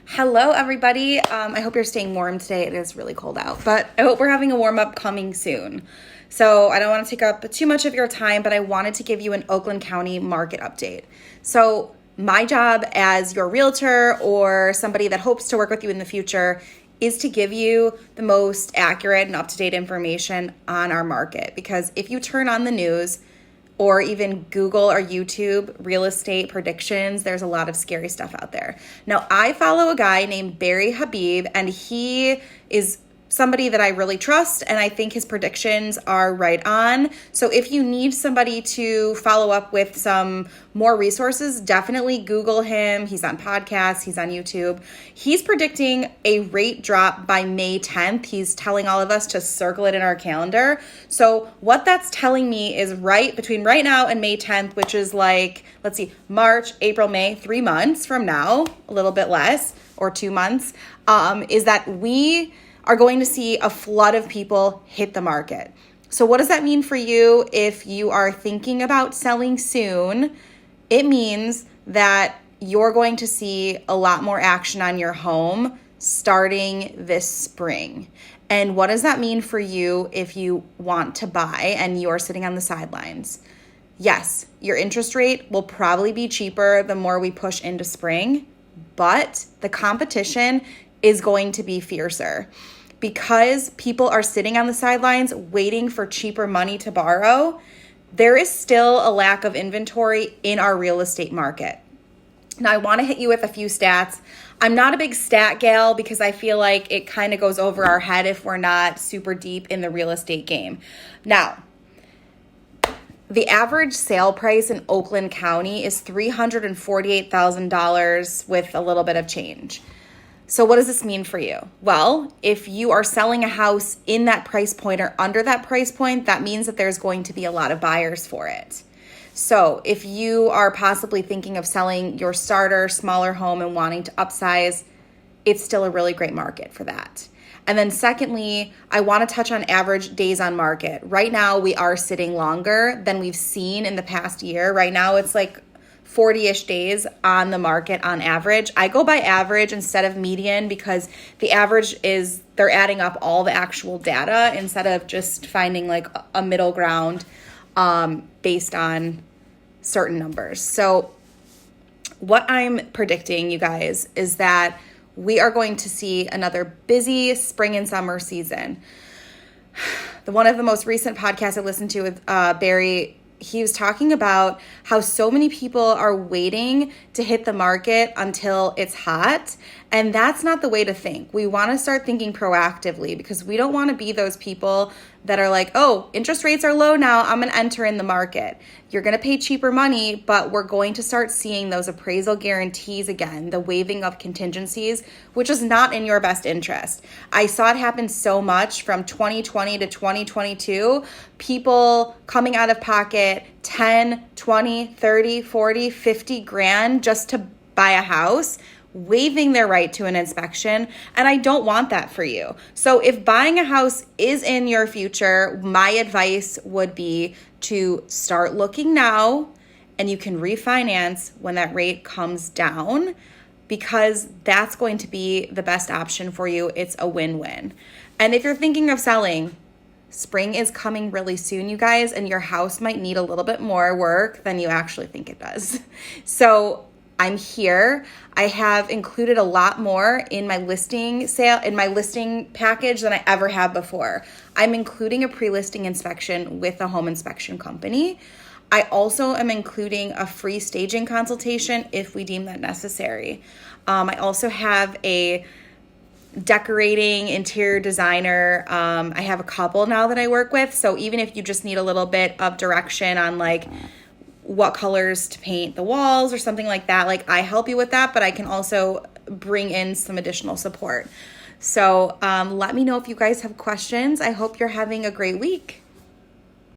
Hello, everybody. I hope you're staying warm today. It is really cold out, but I hope we're having a warm up coming soon. So I don't want to take up too much of your time, but I wanted to give you an Oakland County market update. So my job as your realtor or somebody that hopes to work with you in the future is to give you the most accurate and up-to-date information on our market. Because if you turn on the news or even Google or YouTube real estate predictions, there's a lot of scary stuff out there. Now, I follow a guy named Barry Habib, and he is somebody that I really trust, and I think his predictions are right on. So if you need somebody to follow up with some more resources, definitely Google him. He's on podcasts, he's on YouTube. He's predicting a rate drop by May 10th. He's telling all of us to circle it in our calendar. So what that's telling me is between right now and May 10th, which is March, April, May, 3 months from now, a little bit less, or 2 months, is that we are going to see a flood of people hit the market. So what does that mean for you if you are thinking about selling soon? It means that you're going to see a lot more action on your home starting this spring. And what does that mean for you if you want to buy and you're sitting on the sidelines? Yes, your interest rate will probably be cheaper the more we push into spring, but the competition is going to be fiercer. Because people are sitting on the sidelines waiting for cheaper money to borrow, there is still a lack of inventory in our real estate market. Now, I want to hit you with a few stats. I'm not a big stat gal because I feel like it kind of goes over our head if we're not super deep in the real estate game. Now, the average sale price in Oakland County is $348,000 with a little bit of change. So what does this mean for you? Well, if you are selling a house in that price point or under that price point, that means that there's going to be a lot of buyers for it. So if you are possibly thinking of selling your starter, smaller home and wanting to upsize, it's still a really great market for that. And then secondly, I want to touch on average days on market. Right now, we are sitting longer than we've seen in the past year. Right now, it's like 40-ish days on the market on average. I go by average instead of median because the average is they're adding up all the actual data instead of just finding like a middle ground based on certain numbers. So what I'm predicting, you guys, is that we are going to see another busy spring and summer season. One of the most recent podcasts I listened to with Barry, he was talking about how so many people are waiting to hit the market until it's hot. And that's not the way to think. We want to start thinking proactively because we don't want to be those people that are like, oh, interest rates are low now, I'm going to enter in the market. You're going to pay cheaper money, but we're going to start seeing those appraisal guarantees again, the waiving of contingencies, which is not in your best interest. I saw it happen so much from 2020 to 2022, people coming out of pocket 10, 20, 30, 40, 50 grand just to buy a house, waiving their right to an inspection, and I don't want that for you. So if buying a house is in your future, my advice would be to start looking now, and you can refinance when that rate comes down because that's going to be the best option for you. It's a win-win. And if you're thinking of selling, spring is coming really soon, you guys, and your house might need a little bit more work than you actually think it does. So I'm here. I have included a lot more in my listing package than I ever have before. I'm including a pre-listing inspection with a home inspection company. I also am including a free staging consultation if we deem that necessary. I also have a decorating interior designer. I have a couple now that I work with. So even if you just need a little bit of direction on like what colors to paint the walls or something like that, like I help you with that, but I can also bring in some additional support. So let me know if you guys have questions. I hope you're having a great week.